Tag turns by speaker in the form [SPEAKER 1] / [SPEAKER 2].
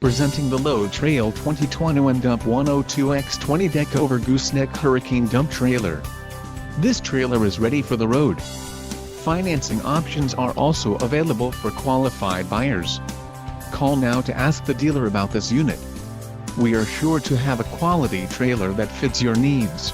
[SPEAKER 1] Presenting the Load Trail 2021 Dump 102X20 Deckover Gooseneck Hurricane Dump Trailer. This trailer is ready for the road. Financing options are also available for qualified buyers. Call now to ask the dealer about this unit. We are sure to have a quality trailer that fits your needs.